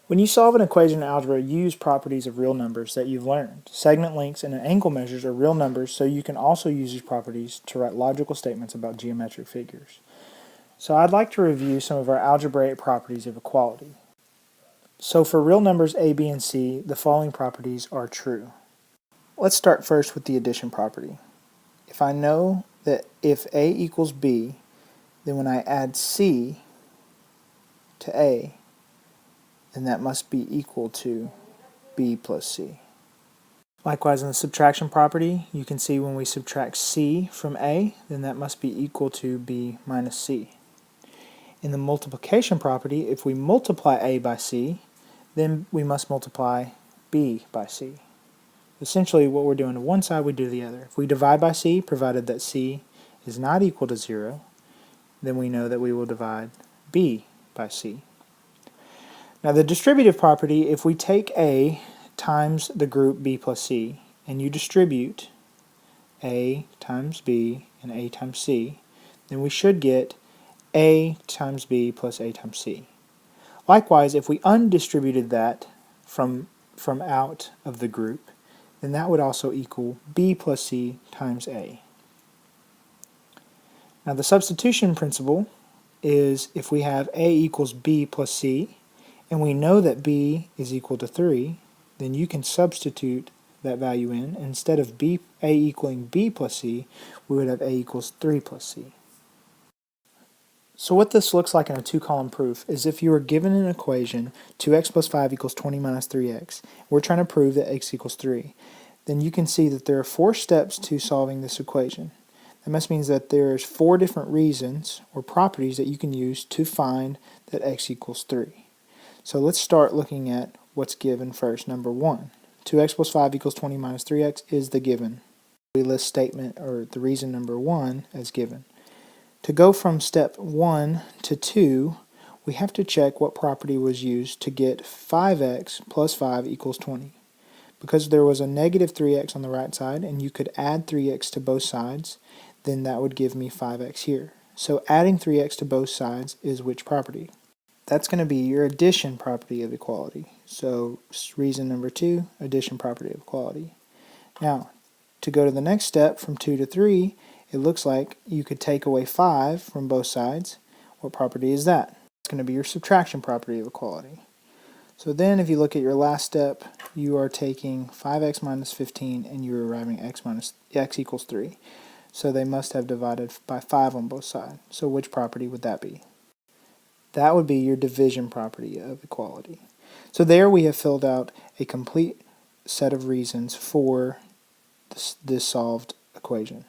When you solve an equation in algebra, you use properties of real numbers that you've learned. Segment lengths and angle measures are real numbers, so you can also use these properties to write logical statements about geometric figures. So I'd like to review some of our algebraic properties of equality. So for real numbers a, b, and c, the following properties are true. Let's start first with the addition property. If I know that if a equals b, then when I add c to a, then that must be equal to b plus c. Likewise, in the subtraction property, you can see when we subtract c from a, then that must be equal to b minus c. In the multiplication property, if we multiply a by c, then we must multiply b by c. Essentially, what we're doing to one side, we do the other. If we divide by c, provided that c is not equal to 0, then we know that we will divide b by c. Now the distributive property, if we take a times the group b plus c, and you distribute a times b and a times c, then we should get a times b plus a times c. Likewise, if we undistributed that from out of the group, then that would also equal b plus c times a. Now the substitution principle is if we have a equals b plus c, and we know that b is equal to 3, then you can substitute that value in. Instead of a equaling b plus c, we would have a equals 3 plus c. So what this looks like in a two-column proof is if you were given an equation 2x plus 5 equals 20 minus 3x, we're trying to prove that x equals 3, then you can see that there are 4 steps to solving this equation. That must mean that there's 4 different reasons or properties that you can use to find that x equals 3. So let's start looking at what's given first. Number 1, 2x plus 5 equals 20 minus 3x is the given. We list statement or the reason number 1 as given. To go from step 1 to 2, we have to check what property was used to get 5x plus 5 equals 20. Because there was a negative 3x on the right side and you could add 3x to both sides, then that would give me 5x here. So adding 3x to both sides is which property? That's going to be your addition property of equality. So reason number 2, addition property of equality. Now, to go to the next step from 2 to 3, it looks like you could take away 5 from both sides. What property is that? It's going to be your subtraction property of equality. So then if you look at your last step, you are taking 5x minus 15 and you're arriving at x equals 3. So they must have divided by 5 on both sides. So which property would that be? That would be your division property of equality. So there we have filled out a complete set of reasons for this solved equation.